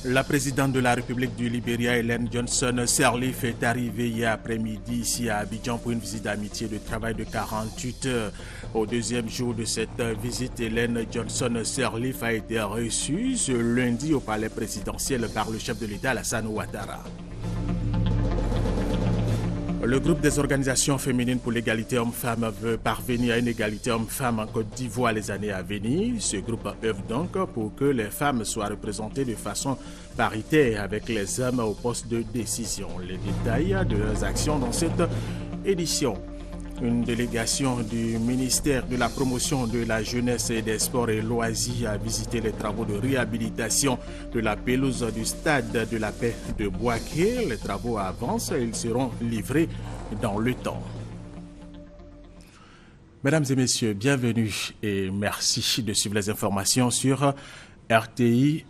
La présidente de la République du Libéria, Ellen Johnson Sirleaf, est arrivée hier après-midi ici à Abidjan pour une visite d'amitié de travail de 48 heures. Au deuxième jour de cette visite, Ellen Johnson Sirleaf a été reçue ce lundi au palais présidentiel par le chef de l'État, Alassane Ouattara. Le groupe des organisations féminines pour l'égalité homme-femme veut parvenir à une égalité homme-femme en Côte d'Ivoire les années à venir. Ce groupe œuvre donc pour que les femmes soient représentées de façon paritaire avec les hommes au poste de décision. Les détails de leurs actions dans cette édition. Une délégation du ministère de la Promotion de la Jeunesse et des Sports et Loisirs a visité les travaux de réhabilitation de la pelouse du stade de la Paix de Bouaké. Les travaux avancent et ils seront livrés dans le temps. Mesdames et messieurs, bienvenue et merci de suivre les informations sur RTI.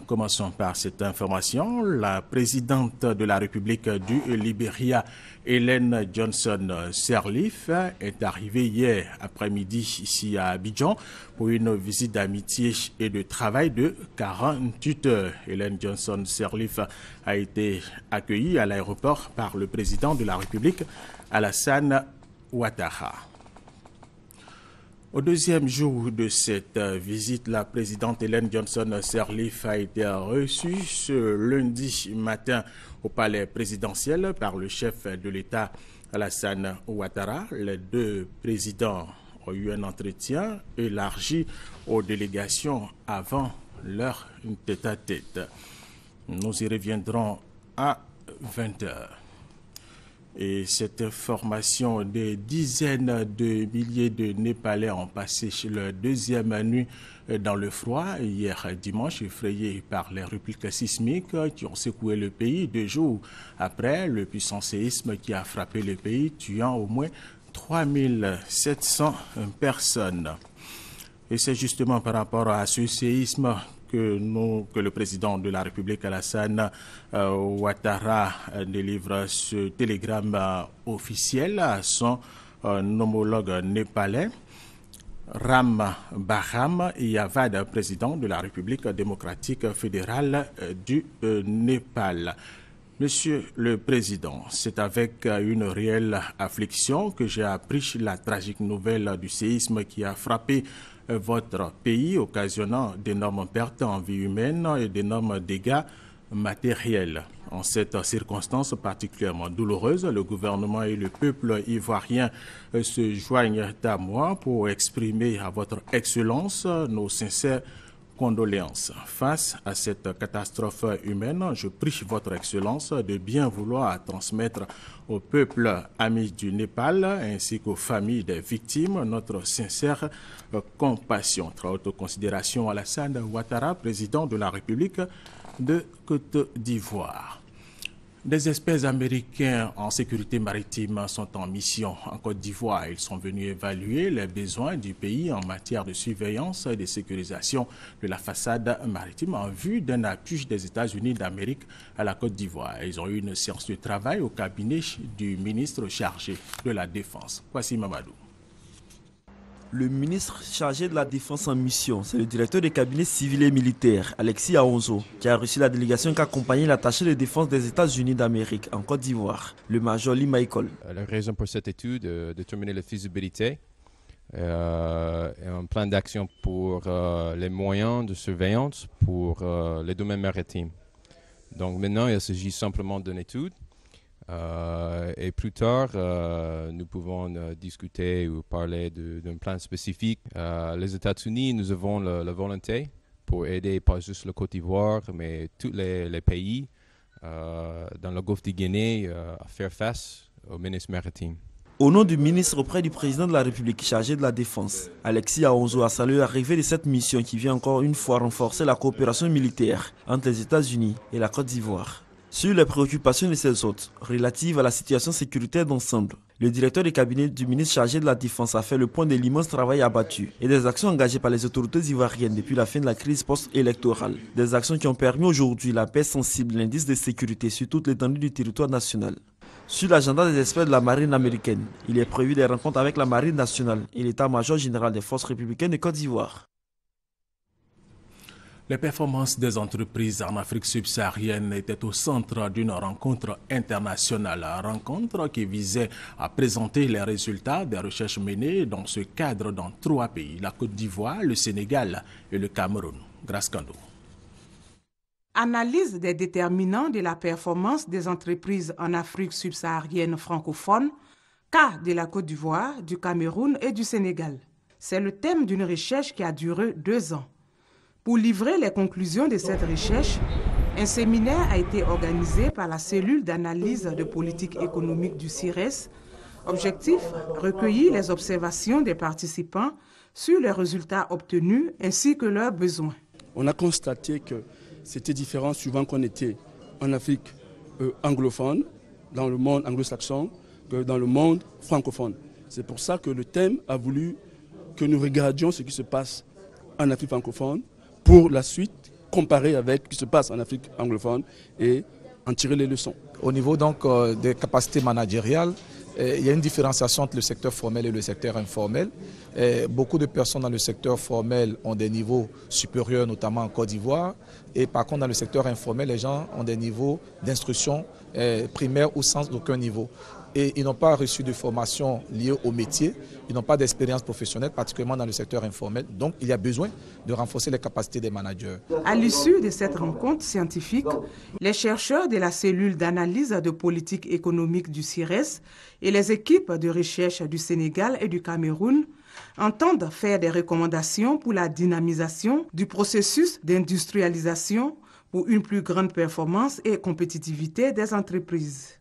Commençons par cette information. La présidente de la République du Libéria, Ellen Johnson Sirleaf, est arrivée hier après-midi ici à Abidjan pour une visite d'amitié et de travail de 48 heures. Ellen Johnson Sirleaf a été accueillie à l'aéroport par le président de la République, Alassane Ouattara. Au deuxième jour de cette visite, la présidente Ellen Johnson Sirleaf a été reçue ce lundi matin au palais présidentiel par le chef de l'État Alassane Ouattara. Les deux présidents ont eu un entretien élargi aux délégations avant leur tête-à-tête. Nous y reviendrons à 20h. Et cette information, des dizaines de milliers de Népalais ont passé leur deuxième nuit dans le froid hier dimanche, effrayés par les repiques sismiques qui ont secoué le pays 2 jours après le puissant séisme qui a frappé le pays, tuant au moins 3700 personnes. Et c'est justement par rapport à ce séisme que le président de la République, Alassane Ouattara, délivre ce télégramme officiel à son homologue népalais, Ram Bahram Yavad, président de la République démocratique fédérale du Népal. Monsieur le Président, c'est avec une réelle affliction que j'ai appris la tragique nouvelle du séisme qui a frappé votre pays, occasionnant d'énormes pertes en vie humaine et d'énormes dégâts matériels. En cette circonstance particulièrement douloureuse, le gouvernement et le peuple ivoirien se joignent à moi pour exprimer à votre Excellence nos sincères condoléances. Face à cette catastrophe humaine, je prie votre Excellence de bien vouloir transmettre au peuple ami du Népal ainsi qu'aux familles des victimes notre sincère compassion. Très haute considération, Alassane Ouattara, président de la République de Côte d'Ivoire. Des experts américains en sécurité maritime sont en mission en Côte d'Ivoire. Ils sont venus évaluer les besoins du pays en matière de surveillance et de sécurisation de la façade maritime en vue d'un appui des États-Unis d'Amérique à la Côte d'Ivoire. Ils ont eu une séance de travail au cabinet du ministre chargé de la Défense. Voici Mamadou. Le ministre chargé de la Défense en mission, c'est le directeur des cabinets civils et militaires, Alexis Aonzo, qui a reçu la délégation qui accompagnait l'attaché de défense des États-Unis d'Amérique en Côte d'Ivoire, le major Lee Michael. La raison pour cette étude est de déterminer la faisabilité et un plan d'action pour les moyens de surveillance pour les domaines maritimes. Donc maintenant, il s'agit simplement d'une étude. Et plus tard, nous pouvons discuter ou parler d'un plan spécifique. Les États-Unis, nous avons la volonté pour aider pas juste le Côte d'Ivoire, mais tous les pays dans le Golfe de Guinée à faire face aux menaces maritimes. Au nom du ministre auprès du président de la République chargé de la Défense, Alexis Aonzo a salué l'arrivée de cette mission qui vient encore une fois renforcer la coopération militaire entre les États-Unis et la Côte d'Ivoire. Sur les préoccupations de ces hôtes relatives à la situation sécuritaire d'ensemble, le directeur du cabinet du ministre chargé de la Défense a fait le point de l'immense travail abattu et des actions engagées par les autorités ivoiriennes depuis la fin de la crise post-électorale. Des actions qui ont permis aujourd'hui la paix sensible de l'indice de sécurité sur toute l'étendue du territoire national. Sur l'agenda des experts de la marine américaine, il est prévu des rencontres avec la marine nationale et l'état-major général des forces républicaines de Côte d'Ivoire. Les performances des entreprises en Afrique subsaharienne étaient au centre d'une rencontre internationale. Rencontre qui visait à présenter les résultats des recherches menées dans ce cadre dans 3 pays, la Côte d'Ivoire, le Sénégal et le Cameroun. Grace Kando. Analyse des déterminants de la performance des entreprises en Afrique subsaharienne francophone, cas de la Côte d'Ivoire, du Cameroun et du Sénégal. C'est le thème d'une recherche qui a duré 2 ans. Pour livrer les conclusions de cette recherche, un séminaire a été organisé par la cellule d'analyse de politique économique du CIRES. Objectif, recueillir les observations des participants sur les résultats obtenus ainsi que leurs besoins. On a constaté que c'était différent suivant qu'on était en Afrique anglophone, dans le monde anglo-saxon, que dans le monde francophone. C'est pour ça que le thème a voulu que nous regardions ce qui se passe en Afrique francophone, pour la suite comparer avec ce qui se passe en Afrique anglophone et en tirer les leçons. Au niveau donc des capacités managériales, il y a une différenciation entre le secteur formel et le secteur informel. Beaucoup de personnes dans le secteur formel ont des niveaux supérieurs, notamment en Côte d'Ivoire. Et par contre, dans le secteur informel, les gens ont des niveaux d'instruction primaire ou sans aucun niveau. Et ils n'ont pas reçu de formation liée au métier, ils n'ont pas d'expérience professionnelle, particulièrement dans le secteur informel. Donc, il y a besoin de renforcer les capacités des managers. À l'issue de cette rencontre scientifique, les chercheurs de la cellule d'analyse de politique économique du CIRES et les équipes de recherche du Sénégal et du Cameroun entendent faire des recommandations pour la dynamisation du processus d'industrialisation pour une plus grande performance et compétitivité des entreprises.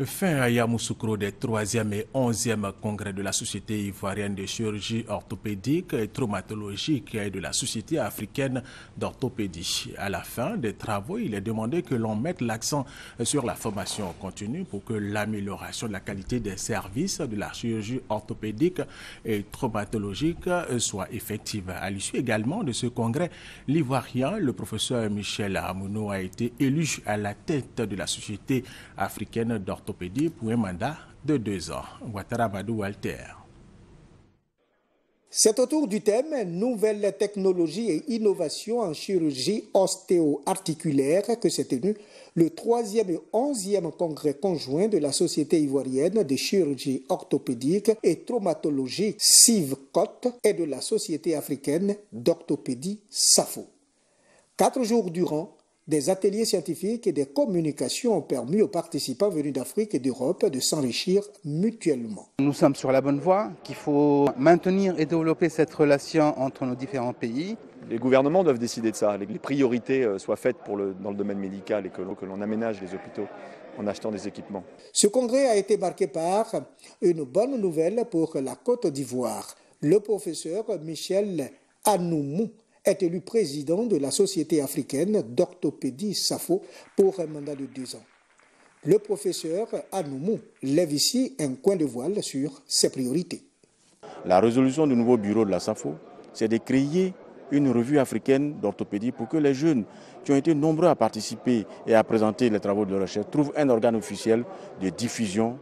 Fin à Yamoussoukro des 3e et 11e congrès de la Société ivoirienne de chirurgie orthopédique et traumatologique et de la Société africaine d'orthopédie. À la fin des travaux, il est demandé que l'on mette l'accent sur la formation continue pour que l'amélioration de la qualité des services de la chirurgie orthopédique et traumatologique soit effective. À l'issue également de ce congrès, l'Ivoirien, le professeur Michel Amouno, a été élu à la tête de la Société africaine d'orthopédie pour un mandat de 2 ans. Ouattara Badou Walter. C'est autour du thème « Nouvelles technologies et innovations en chirurgie ostéo-articulaire » que s'est tenu le 3e et 11e congrès conjoint de la Société ivoirienne de chirurgie orthopédique et traumatologique CIVCOT et de la Société africaine d'orthopédie SAFO. 4 jours durant, des ateliers scientifiques et des communications ont permis aux participants venus d'Afrique et d'Europe de s'enrichir mutuellement. Nous sommes sur la bonne voie, qu'il faut maintenir et développer cette relation entre nos différents pays. Les gouvernements doivent décider de ça, les priorités soient faites dans le domaine médical et que l'on aménage les hôpitaux en achetant des équipements. Ce congrès a été marqué par une bonne nouvelle pour la Côte d'Ivoire. Le professeur Michel Anoumou est élu président de la Société africaine d'orthopédie SAFO pour un mandat de 2 ans. Le professeur Anoumou lève ici un coin de voile sur ses priorités. La résolution du nouveau bureau de la SAFO, c'est de créer une revue africaine d'orthopédie pour que les jeunes qui ont été nombreux à participer et à présenter les travaux de recherche trouvent un organe officiel de diffusion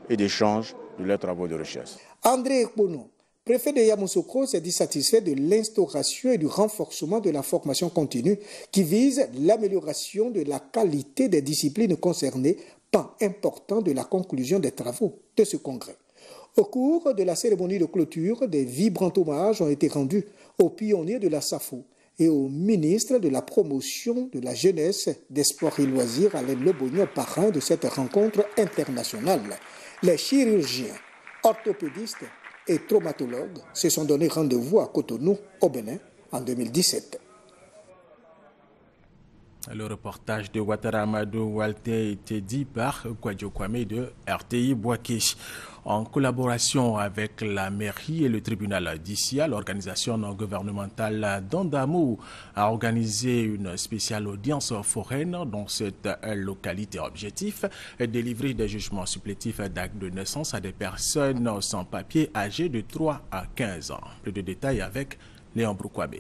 et d'échange de leurs travaux de recherche. André Ekpono, préfet de Yamoussoukro, s'est dit satisfait de l'instauration et du renforcement de la formation continue qui vise l'amélioration de la qualité des disciplines concernées, pas important de la conclusion des travaux de ce congrès. Au cours de la cérémonie de clôture, des vibrants hommages ont été rendus aux pionniers de la SAFO et au ministre de la Promotion de la Jeunesse, des Sports et Loisirs, Alain Lebognon, parrain de cette rencontre internationale. Les chirurgiens, orthopédistes et traumatologues se sont donné rendez-vous à Cotonou, au Bénin, en 2017. Le reportage de Ouattara Amadou Walter était dit par Kwadjo Kwame de RTI Bouaké. En collaboration avec la mairie et le tribunal d'Issia, l'organisation non gouvernementale Dondamou a organisé une spéciale audience foraine dans cette localité. Objectif, délivrer des jugements supplétifs d'actes de naissance à des personnes sans papier âgées de 3 à 15 ans. Plus de détails avec Léon Broukouabé.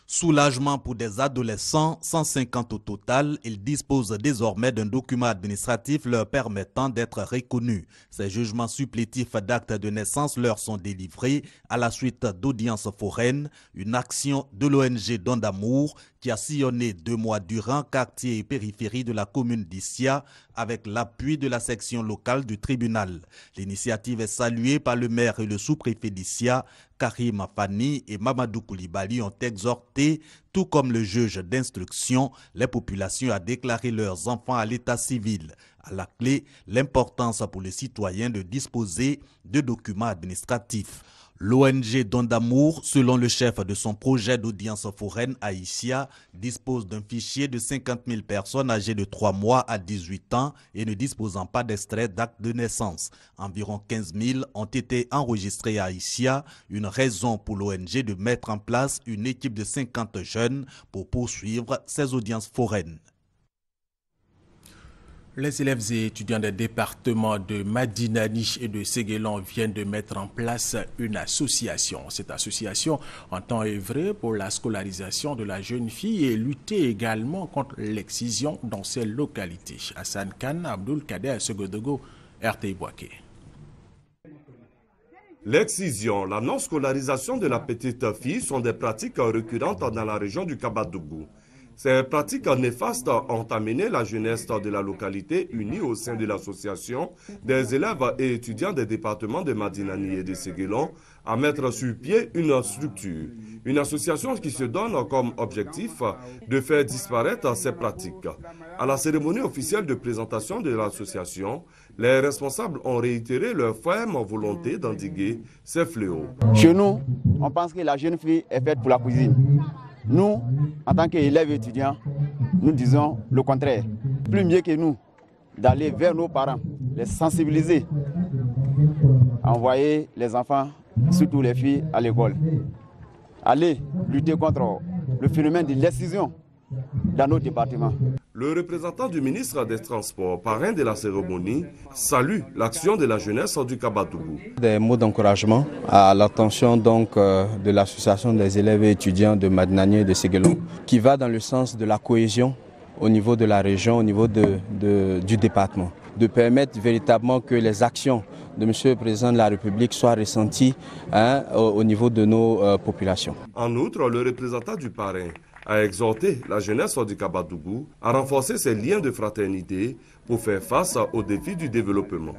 Soulagement pour des adolescents, 150 au total, ils disposent désormais d'un document administratif leur permettant d'être reconnus. Ces jugements supplétifs d'actes de naissance leur sont délivrés à la suite d'audiences foraines, une action de l'ONG Don d'Amour qui a sillonné 2 mois durant quartier et périphérie de la commune d'Issia avec l'appui de la section locale du tribunal. L'initiative est saluée par le maire et le sous-préfet d'Issia, Karim Afani et Mamadou Koulibaly ont exhorté, tout comme le juge d'instruction, les populations à déclarer leurs enfants à l'état civil. À la clé, l'importance pour les citoyens de disposer de documents administratifs. L'ONG Don d'Amour, selon le chef de son projet d'audience foraine à Issia, dispose d'un fichier de 50 000 personnes âgées de 3 mois à 18 ans et ne disposant pas d'extrait d'acte de naissance. Environ 15 000 ont été enregistrés à Issia, une raison pour l'ONG de mettre en place une équipe de 50 jeunes pour poursuivre ces audiences foraines. Les élèves et étudiants des départements de Madinani et de Séguélon viennent de mettre en place une association. Cette association entend œuvrer pour la scolarisation de la jeune fille et lutter également contre l'excision dans ces localités. Hassan Khan, Abdul Kader Segodogo, RTI Bouaké. L'excision, la non-scolarisation de la petite fille sont des pratiques récurrentes dans la région du Kabadougou. Ces pratiques néfastes ont amené la jeunesse de la localité unie au sein de l'association des élèves et étudiants des départements de Madinani et de Séguélon à mettre sur pied une structure. Une association qui se donne comme objectif de faire disparaître ces pratiques. À la cérémonie officielle de présentation de l'association, les responsables ont réitéré leur ferme volonté d'endiguer ces fléaux. Chez nous, on pense que la jeune fille est faite pour la cuisine. Nous, en tant qu'élèves et étudiants, nous disons le contraire. Plus mieux que nous, d'aller vers nos parents, les sensibiliser, envoyer les enfants, surtout les filles, à l'école. Aller lutter contre le phénomène de l'excision dans nos départements. Le représentant du ministre des Transports, parrain de la cérémonie, salue l'action de la jeunesse du Kabadougou. Des mots d'encouragement à l'attention donc de l'association des élèves et étudiants de Madinani et de Séguélon, qui va dans le sens de la cohésion au niveau de la région, au niveau du département, de permettre véritablement que les actions de M. le Président de la République soient ressenties au niveau de nos populations. En outre, le représentant du parrain a exhorté la jeunesse du Kabadougou à renforcer ses liens de fraternité pour faire face aux défis du développement.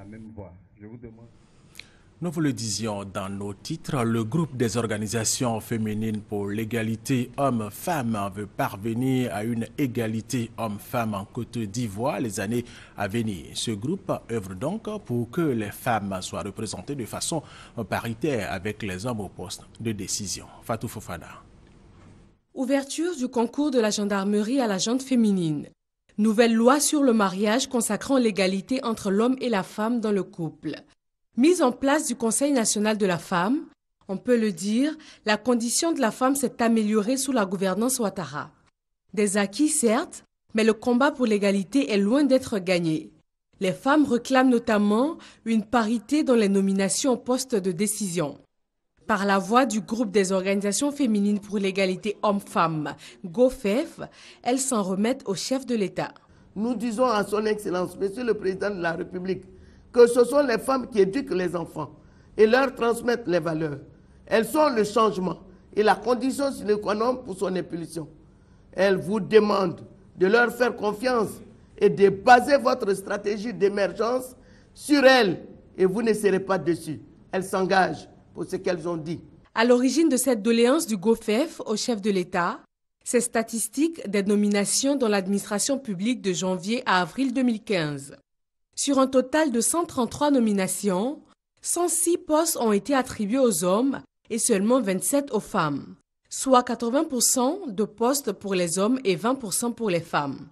Nous vous le disions dans nos titres, le groupe des organisations féminines pour l'égalité hommes-femmes veut parvenir à une égalité hommes-femmes en Côte d'Ivoire les années à venir. Ce groupe œuvre donc pour que les femmes soient représentées de façon paritaire avec les hommes au poste de décision. Fatou Fofana. Ouverture du concours de la gendarmerie à la gente féminine. Nouvelle loi sur le mariage consacrant l'égalité entre l'homme et la femme dans le couple. Mise en place du Conseil national de la femme, on peut le dire, la condition de la femme s'est améliorée sous la gouvernance Ouattara. Des acquis certes, mais le combat pour l'égalité est loin d'être gagné. Les femmes réclament notamment une parité dans les nominations au poste de décision. Par la voix du groupe des organisations féminines pour l'égalité hommes-femmes, GOFEF, elles s'en remettent au chef de l'État. Nous disons à son Excellence, Monsieur le Président de la République, que ce sont les femmes qui éduquent les enfants et leur transmettent les valeurs. Elles sont le changement et la condition sine qua non pour son impulsion. Elles vous demandent de leur faire confiance et de baser votre stratégie d'émergence sur elles et vous ne serez pas dessus. Elles s'engagent pour ce qu'elles ont dit. À l'origine de cette doléance du GOFEF au chef de l'État, ces statistiques des nominations dans l'administration publique de janvier à avril 2015. Sur un total de 133 nominations, 106 postes ont été attribués aux hommes et seulement 27 aux femmes. soit 80% de postes pour les hommes et 20% pour les femmes.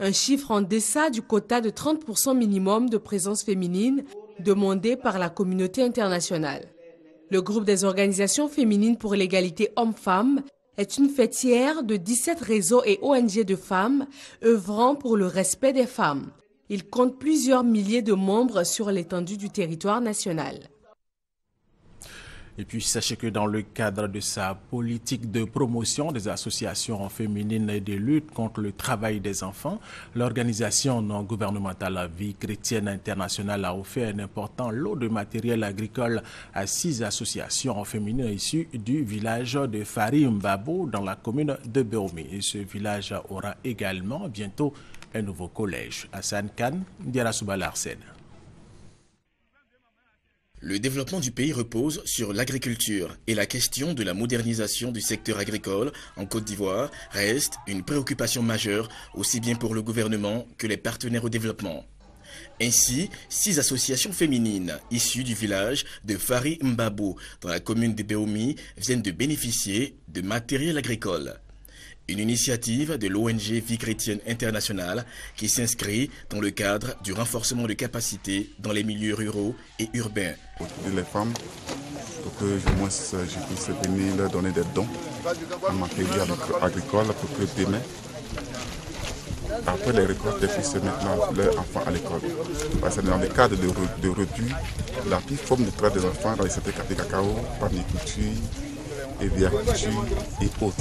Un chiffre en deçà du quota de 30% minimum de présence féminine demandé par la communauté internationale. Le groupe des organisations féminines pour l'égalité hommes-femmes est une fêtière de 17 réseaux et ONG de femmes œuvrant pour le respect des femmes. Il compte plusieurs milliers de membres sur l'étendue du territoire national. Et puis, sachez que dans le cadre de sa politique de promotion des associations féminines et de lutte contre le travail des enfants, l'organisation non gouvernementale Vie chrétienne internationale a offert un important lot de matériel agricole à 6 associations féminines issues du village de Fari Mbabo dans la commune de Beomi. Et ce village aura également bientôt un nouveau collège. Hassan Khan, Diarasouba Larsen. Le développement du pays repose sur l'agriculture et la question de la modernisation du secteur agricole en Côte d'Ivoire reste une préoccupation majeure aussi bien pour le gouvernement que les partenaires au développement. Ainsi, 6 associations féminines issues du village de Fari Mbabo dans la commune de Beomi viennent de bénéficier de matériel agricole. Une initiative de l'ONG Vie chrétienne internationale qui s'inscrit dans le cadre du renforcement de capacités dans les milieux ruraux et urbains. Pour aider les femmes, pour que au moins je puisse venir leur donner des dons en matériel agricole pour que demain, après les récoltes, puissent mettre leurs enfants à l'école. Parce que dans le cadre de reduire la petite forme de travail des enfants dans les secteurs de cacao, paniculture, et autres.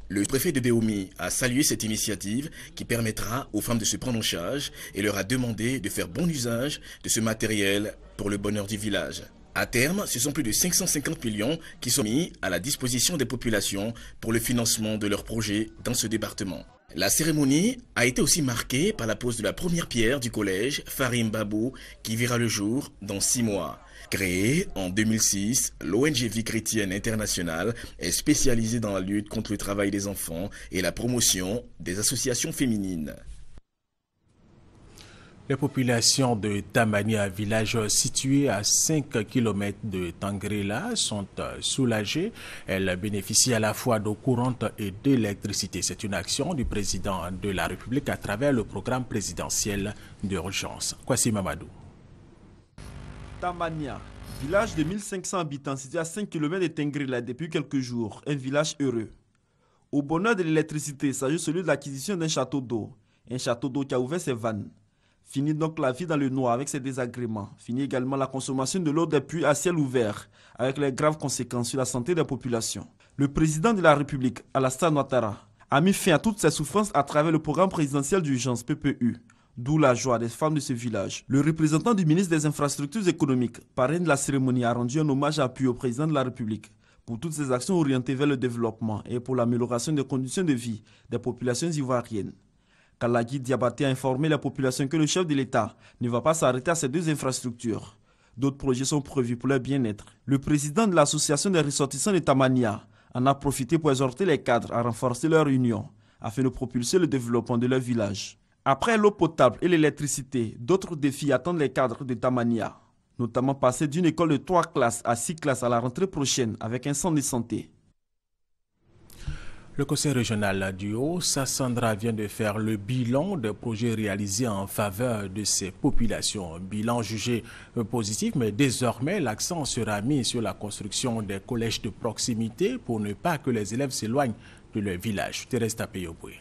Le préfet de Beomi a salué cette initiative qui permettra aux femmes de se prendre en charge et leur a demandé de faire bon usage de ce matériel pour le bonheur du village. À terme, ce sont plus de 550 millions qui sont mis à la disposition des populations pour le financement de leurs projets dans ce département. La cérémonie a été aussi marquée par la pose de la première pierre du collège Fari Mbabo qui verra le jour dans 6 mois. Créée en 2006, l'ONG Vie chrétienne internationale est spécialisée dans la lutte contre le travail des enfants et la promotion des associations féminines. Les populations de Tamania, village situé à 5 km de Tangrela, sont soulagées. Elles bénéficient à la fois d'eau courante et d'électricité. C'est une action du président de la République à travers le programme présidentiel d'urgence. Kwasi Mamadou. Tamania, village de 1500 habitants situé à 5 km de Tangrela depuis quelques jours, un village heureux. Au bonheur de l'électricité s'ajoute celui de l'acquisition d'un château d'eau qui a ouvert ses vannes. Fini donc la vie dans le noir avec ses désagréments. Fini également la consommation de l'eau des puits à ciel ouvert avec les graves conséquences sur la santé des populations. Le président de la République, Alassane Ouattara, a mis fin à toutes ces souffrances à travers le programme présidentiel d'urgence PPU. D'où la joie des femmes de ce village. Le représentant du ministre des Infrastructures économiques, parrain de la cérémonie, a rendu un hommage appuyé au président de la République pour toutes ces actions orientées vers le développement et pour l'amélioration des conditions de vie des populations ivoiriennes. Kalagui Diabaté a informé la population que le chef de l'État ne va pas s'arrêter à ces 2 infrastructures. D'autres projets sont prévus pour leur bien-être. Le président de l'association des ressortissants de Tamania en a profité pour exhorter les cadres à renforcer leur union afin de propulser le développement de leur village. Après l'eau potable et l'électricité, d'autres défis attendent les cadres de Tamania, notamment passer d'une école de 3 classes à 6 classes à la rentrée prochaine avec un centre de santé. Le conseil régional du Haut-Sassandra vient de faire le bilan des projets réalisés en faveur de ces populations. Un bilan jugé positif, mais désormais l'accent sera mis sur la construction des collèges de proximité pour ne pas que les élèves s'éloignent de leur village. Thérèse Tapéoboué.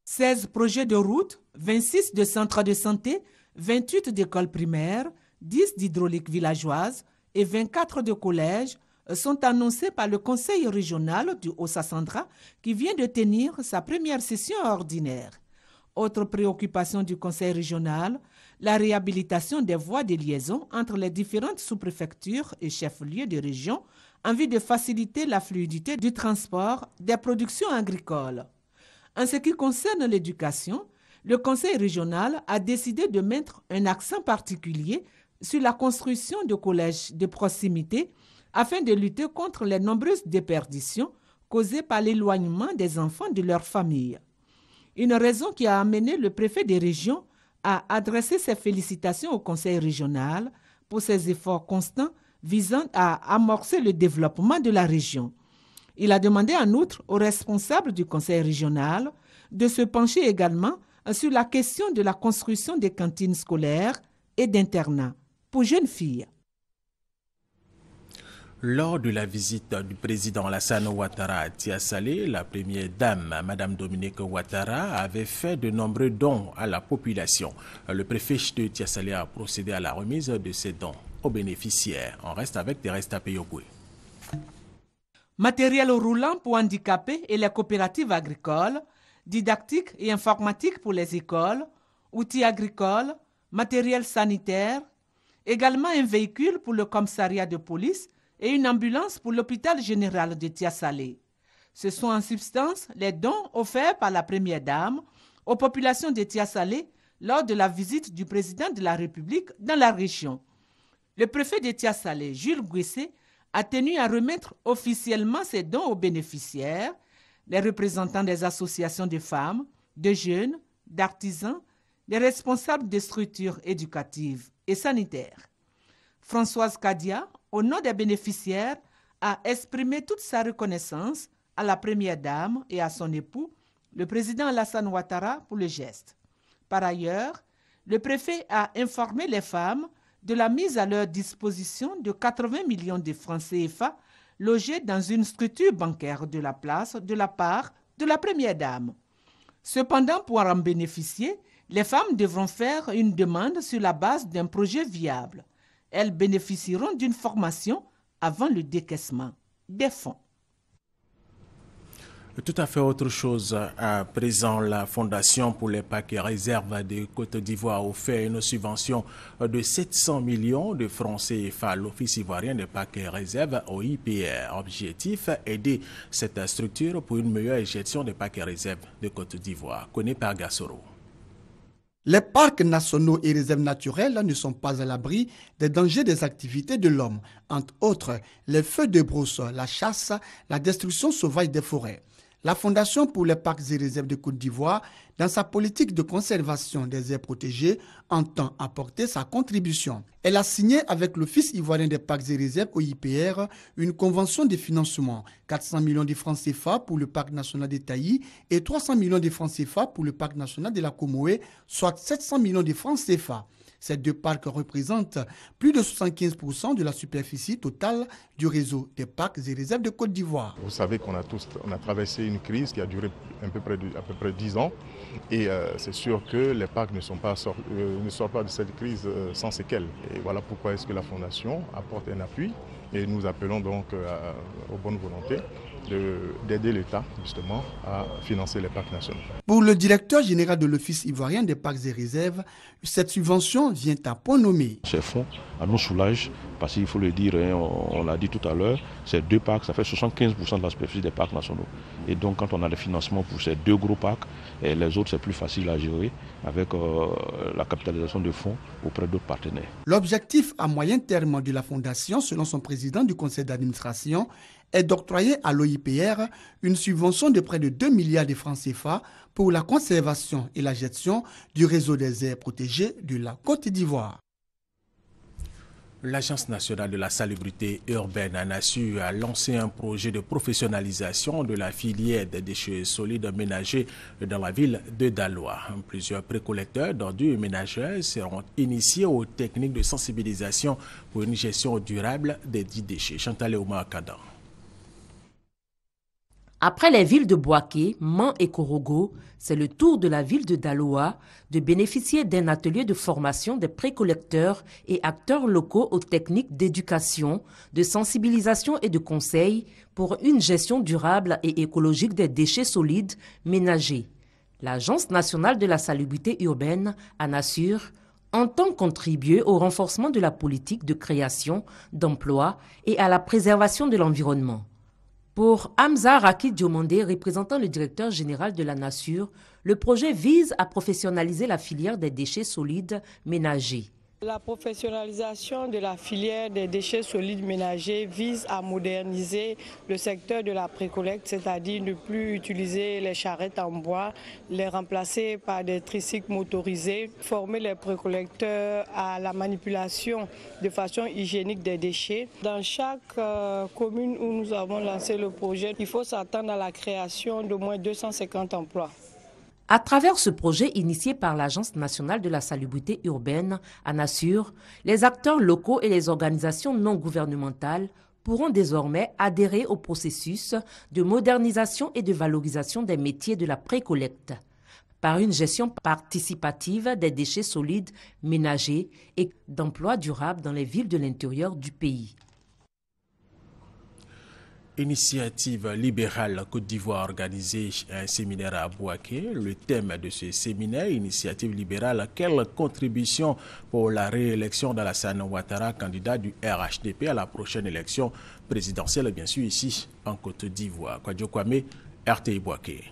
16 projets de route, 26 de centres de santé, 28 d'écoles primaires, 10 d'hydraulique villageoise et 24 de collèges sont annoncés par le conseil régional du Haut-Sassandra qui vient de tenir sa première session ordinaire. Autre préoccupation du conseil régional, la réhabilitation des voies de liaison entre les différentes sous-préfectures et chefs-lieux de région en vue de faciliter la fluidité du transport des productions agricoles. En ce qui concerne l'éducation, le conseil régional a décidé de mettre un accent particulier sur la construction de collèges de proximité afin de lutter contre les nombreuses déperditions causées par l'éloignement des enfants de leur famille. Une raison qui a amené le préfet des régions à adresser ses félicitations au conseil régional pour ses efforts constants visant à amorcer le développement de la région. Il a demandé en outre aux responsables du conseil régional de se pencher également sur la question de la construction des cantines scolaires et d'internats pour jeunes filles. Lors de la visite du président Alassane Ouattara à Tiassalé, la première dame, Mme Dominique Ouattara, avait fait de nombreux dons à la population. Le préfet de Tiassalé a procédé à la remise de ces dons aux bénéficiaires. On reste avec Thérèse Tapeyogoué. Matériel roulant pour handicapés et les coopératives agricoles, didactique et informatique pour les écoles, outils agricoles, matériel sanitaire, également un véhicule pour le commissariat de police et une ambulance pour l'hôpital général de Tiassalé. Ce sont en substance les dons offerts par la première dame aux populations de Tiassalé lors de la visite du président de la République dans la région. Le préfet de Tiassalé, Jules Guessé, a tenu à remettre officiellement ces dons aux bénéficiaires, les représentants des associations de femmes, de jeunes, d'artisans, des responsables des structures éducatives et sanitaires. Françoise Kadia, au nom des bénéficiaires, a exprimé toute sa reconnaissance à la première dame et à son époux, le président Alassane Ouattara, pour le geste. Par ailleurs, le préfet a informé les femmes de la mise à leur disposition de 80 millions de francs CFA logés dans une structure bancaire de la place de la part de la première dame. Cependant, pour en bénéficier, les femmes devront faire une demande sur la base d'un projet viable. Elles bénéficieront d'une formation avant le décaissement des fonds. Tout à fait autre chose. À présent, la Fondation pour les parcs et réserves de Côte d'Ivoire offert une subvention de 700 millions de francs CFA à l'Office ivoirien des parcs et réserves au IPR. Objectif, aider cette structure pour une meilleure gestion des parcs et réserves de Côte d'Ivoire. Connu par Gassoro. Les parcs nationaux et réserves naturelles ne sont pas à l'abri des dangers des activités de l'homme, entre autres les feux de brousse, la chasse, la destruction sauvage des forêts. La Fondation pour les parcs et réserves de Côte d'Ivoire, dans sa politique de conservation des aires protégées, entend apporter sa contribution. Elle a signé avec l'Office ivoirien des parcs et réserves OIPR une convention de financement, 400 millions de francs CFA pour le parc national de Taï et 300 millions de francs CFA pour le parc national de la Comoé, soit 700 millions de francs CFA. Ces deux parcs représentent plus de 75% de la superficie totale du réseau des parcs et réserves de Côte d'Ivoire. Vous savez qu'on a traversé une crise qui a duré à peu près 10 ans et c'est sûr que les parcs ne sortent pas de cette crise sans séquelles. Et voilà pourquoi est-ce que la Fondation apporte un appui et nous appelons donc aux bonnes volontés d'aider l'État justement à financer les parcs nationaux. Pour le directeur général de l'Office ivoirien des parcs et réserves, cette subvention vient à point nommé. Ces fonds nous soulagent parce qu'il faut le dire, on l'a dit tout à l'heure, ces deux parcs, ça fait 75% de la superficie des parcs nationaux. Et donc quand on a le financement pour ces deux gros parcs, et les autres c'est plus facile à gérer avec la capitalisation de fonds auprès d'autres partenaires. L'objectif à moyen terme de la Fondation, selon son président du conseil d'administration, est d'octroyer à l'OIPR une subvention de près de 2 milliards de francs CFA pour la conservation et la gestion du réseau des aires protégées de la Côte d'Ivoire. L'Agence nationale de la salubrité urbaine ANASU a lancé un projet de professionnalisation de la filière des déchets solides ménagers dans la ville de Daloa. Plusieurs précollecteurs d'ordures ménagères seront initiés aux techniques de sensibilisation pour une gestion durable des dits déchets. Chantal Oumar Kadan. Après les villes de Boaké, Man et Korogo, c'est le tour de la ville de Daloa de bénéficier d'un atelier de formation des précollecteurs et acteurs locaux aux techniques d'éducation, de sensibilisation et de conseil pour une gestion durable et écologique des déchets solides ménagers. L'Agence nationale de la salubrité urbaine, ANASUR, entend contribuer au renforcement de la politique de création d'emplois et à la préservation de l'environnement. Pour Hamza Raki Diomandé, représentant le directeur général de la NASUR, le projet vise à professionnaliser la filière des déchets solides ménagers. La professionnalisation de la filière des déchets solides ménagers vise à moderniser le secteur de la précollecte, c'est-à-dire ne plus utiliser les charrettes en bois, les remplacer par des tricycles motorisés, former les précollecteurs à la manipulation de façon hygiénique des déchets. Dans chaque commune où nous avons lancé le projet, il faut s'attendre à la création d'au moins 250 emplois. À travers ce projet initié par l'Agence nationale de la salubrité urbaine, ANASUR, les acteurs locaux et les organisations non gouvernementales pourront désormais adhérer au processus de modernisation et de valorisation des métiers de la précollecte par une gestion participative des déchets solides ménagers et d'emplois durables dans les villes de l'intérieur du pays. Initiative libérale Côte d'Ivoire a organisé un séminaire à Bouaké. Le thème de ce séminaire, Initiative libérale, quelle contribution pour la réélection d'Alassane Ouattara, candidat du RHDP à la prochaine élection présidentielle, bien sûr ici en Côte d'Ivoire. Kwadjo Kwame, RTI Bouaké.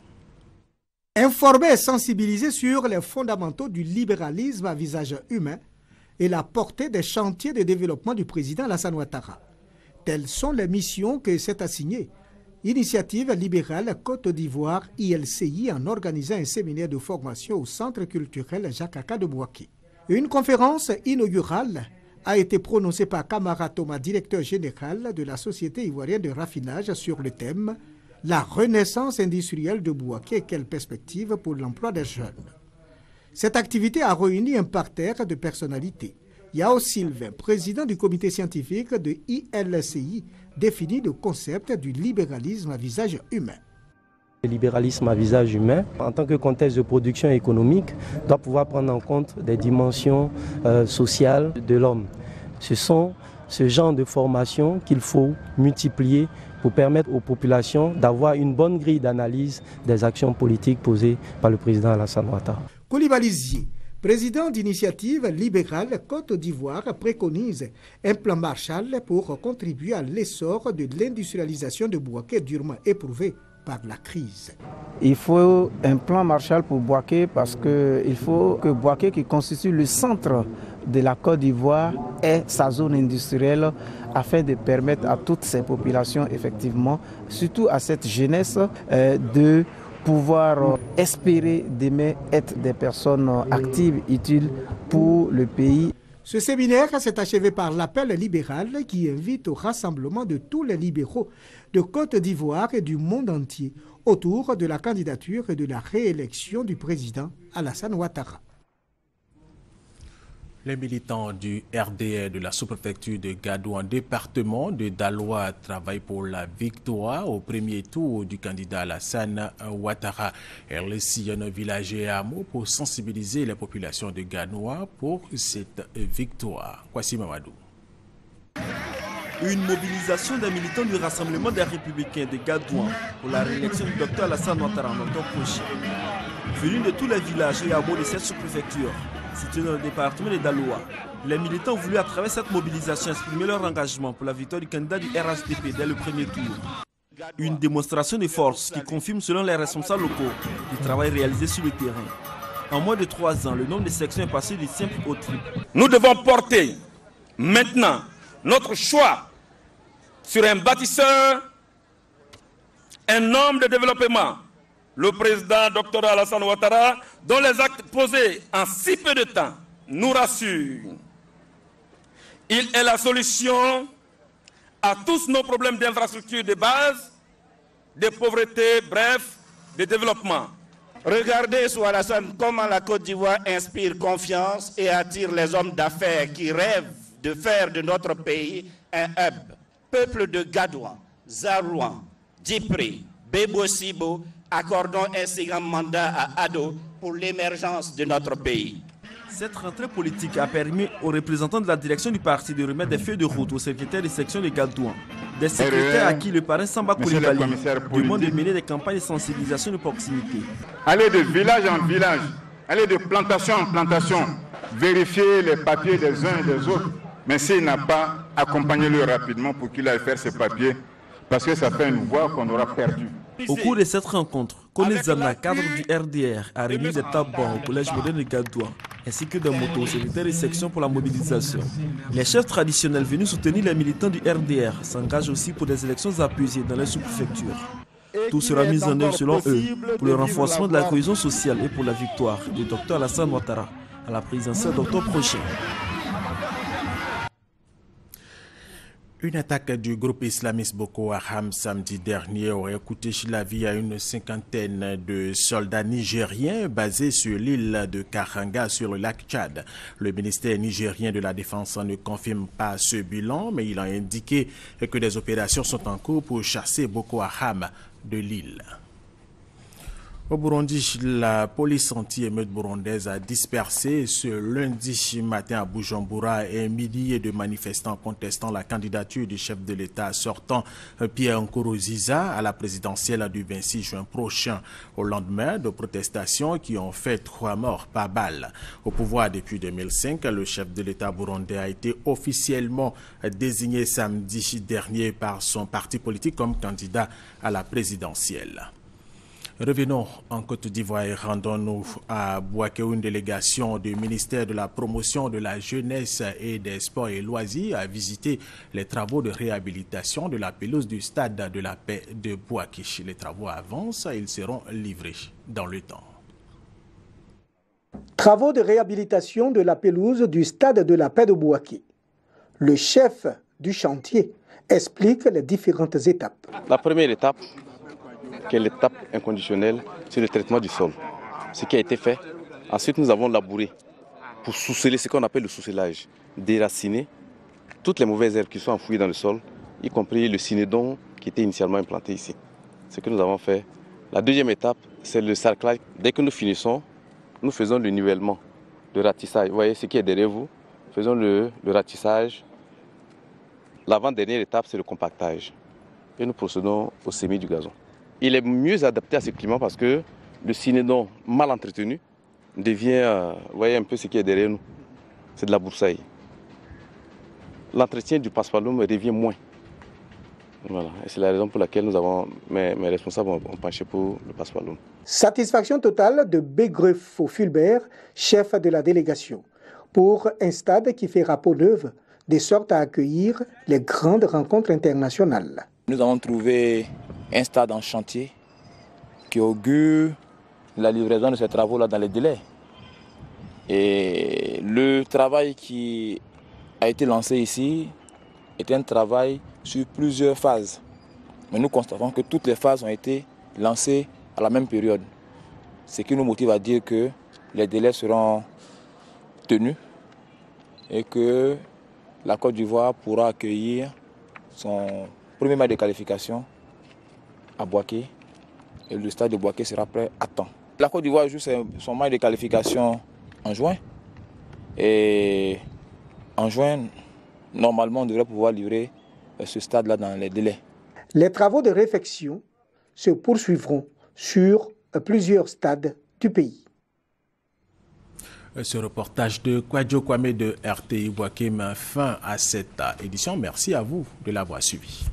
Informer et sensibiliser sur les fondamentaux du libéralisme à visage humain et la portée des chantiers de développement du président Alassane Ouattara. Telles sont les missions que s'est assignée Initiative libérale Côte d'Ivoire ILCI en organisant un séminaire de formation au Centre culturel Jacques Aka de Bouaké. Une conférence inaugurale a été prononcée par Kamara Thomas, directeur général de la Société ivoirienne de raffinage, sur le thème « La renaissance industrielle de Bouaké, quelle perspective pour l'emploi des jeunes ». Cette activité a réuni un parterre de personnalités. Yao Sylvain, président du comité scientifique de ILCI, définit le concept du libéralisme à visage humain. Le libéralisme à visage humain, en tant que contexte de production économique, doit pouvoir prendre en compte des dimensions sociales de l'homme. Ce sont ce genre de formations qu'il faut multiplier pour permettre aux populations d'avoir une bonne grille d'analyse des actions politiques posées par le président Alassane Ouattara. Koulibaly, président d'Initiative libérale Côte d'Ivoire, préconise un plan Marshall pour contribuer à l'essor de l'industrialisation de Bouaké durement éprouvé par la crise. Il faut un plan Marshall pour Bouaké parce qu'il faut que Bouaké, qui constitue le centre de la Côte d'Ivoire, ait sa zone industrielle afin de permettre à toutes ces populations, effectivement, surtout à cette jeunesse, de pouvoir espérer demain être des personnes actives, utiles pour le pays. Ce séminaire s'est achevé par l'appel libéral qui invite au rassemblement de tous les libéraux de Côte d'Ivoire et du monde entier autour de la candidature et de la réélection du président Alassane Ouattara. Les militants du RDR de la sous-préfecture de Gadouan, département de Daloa, travaillent pour la victoire au premier tour du candidat Alassane Ouattara. Elle sillonne village et hameaux pour sensibiliser les populations de Gadouan pour cette victoire. Kwasi Mamadou. Une mobilisation des militants du Rassemblement des Républicains de Gadouan pour la réélection du Dr Alassane Ouattara en octobre prochain. Venus de tous les villages et hameaux de cette sous-préfecture, située dans le département de Daloa, les militants ont voulu à travers cette mobilisation exprimer leur engagement pour la victoire du candidat du RHDP dès le premier tour. Une démonstration de force qui confirme selon les responsables locaux le travail réalisé sur le terrain. En moins de 3 ans, le nombre de sections est passé du simple au triple. Nous devons porter maintenant notre choix sur un bâtisseur, un homme de développement, le président Dr Alassane Ouattara, dont les actes posés en si peu de temps nous rassurent. Il est la solution à tous nos problèmes d'infrastructure de base, de pauvreté, bref, de développement. Regardez sur Alassane comment la Côte d'Ivoire inspire confiance et attire les hommes d'affaires qui rêvent de faire de notre pays un hub. Peuple de Gadouan, Zarouan, Djipré, Bebo-Sibo, accordons ainsi un mandat à Ado pour l'émergence de notre pays. Cette rentrée politique a permis aux représentants de la direction du parti de remettre des feuilles de route aux secrétaires des sections de Gadouan. Des secrétaires à qui le parrain Samba Koulibaly demande de mener des campagnes de sensibilisation de proximité. Allez de village en village, allez de plantation en plantation, vérifier les papiers des uns et des autres. Mais s'il n'a pas, accompagnez-le rapidement pour qu'il aille faire ses papiers, parce que ça fait une voix qu'on aura perdue. Au cours de cette rencontre, Kone Zana, cadre du RDR, a remis des tables au collège moderne de Gadouan ainsi que des motos, secrétaires et sections pour la mobilisation. Les chefs traditionnels venus soutenir les militants du RDR s'engagent aussi pour des élections apaisées dans les sous-préfectures. Tout sera mis en œuvre selon eux pour le renforcement de la cohésion sociale et pour la victoire du Dr Alassane Ouattara à la présidentielle d'octobre prochain. Une attaque du groupe islamiste Boko Haram samedi dernier aurait coûté la vie à une cinquantaine de soldats nigériens basés sur l'île de Karanga sur le lac Tchad. Le ministère nigérien de la Défense ne confirme pas ce bilan, mais il a indiqué que des opérations sont en cours pour chasser Boko Haram de l'île. Au Burundi, la police anti-émeute burundaise a dispersé ce lundi matin à Bujumbura un millier de manifestants contestant la candidature du chef de l'État sortant Pierre Nkurunziza à la présidentielle du 26 juin prochain, au lendemain de protestations qui ont fait 3 morts par balle. Au pouvoir depuis 2005, le chef de l'État burundais a été officiellement désigné samedi dernier par son parti politique comme candidat à la présidentielle. Revenons en Côte d'Ivoire et rendons-nous à Bouaké où une délégation du ministère de la Promotion de la Jeunesse et des Sports et Loisirs a visité les travaux de réhabilitation de la pelouse du stade de la Paix de Bouaké. Les travaux avancent, ils seront livrés dans le temps. Travaux de réhabilitation de la pelouse du stade de la Paix de Bouaké. Le chef du chantier explique les différentes étapes. La première étape, qui est l'étape inconditionnelle, c'est le traitement du sol. Ce qui a été fait. Ensuite, nous avons labouré pour sous-sceller ce qu'on appelle le sous-scellage, déraciner toutes les mauvaises herbes qui sont enfouies dans le sol, y compris le cinédon qui était initialement implanté ici. Ce que nous avons fait. La deuxième étape, c'est le sarclage. Dès que nous finissons, nous faisons le nivellement, le ratissage. Vous voyez ce qui est derrière vous. Faisons le ratissage. L'avant-dernière étape, c'est le compactage. Et nous procédons au semis du gazon. Il est mieux adapté à ce climat parce que le cinédon mal entretenu devient, vous voyez un peu ce qui est derrière nous, c'est de la broussaille. L'entretien du paspalum revient moins. Voilà. Et c'est la raison pour laquelle nous avons, mes responsables ont penché pour le paspalum. Satisfaction totale de Begrefo Fulbert, chef de la délégation, pour un stade qui fera peau neuve, de sorte à accueillir les grandes rencontres internationales. Nous avons trouvé un stade en chantier qui augure la livraison de ces travaux-là dans les délais. Et le travail qui a été lancé ici est un travail sur plusieurs phases. Mais nous constatons que toutes les phases ont été lancées à la même période. Ce qui nous motive à dire que les délais seront tenus et que la Côte d'Ivoire pourra accueillir son premier match de qualification à Bouaké et le stade de Bouaké sera prêt à temps. La Côte d'Ivoire joue son match de qualification en juin et en juin, normalement, on devrait pouvoir livrer ce stade-là dans les délais. Les travaux de réfection se poursuivront sur plusieurs stades du pays. Ce reportage de Kwadjo Kwame de RTI Bouaké met fin à cette édition. Merci à vous de l'avoir suivi.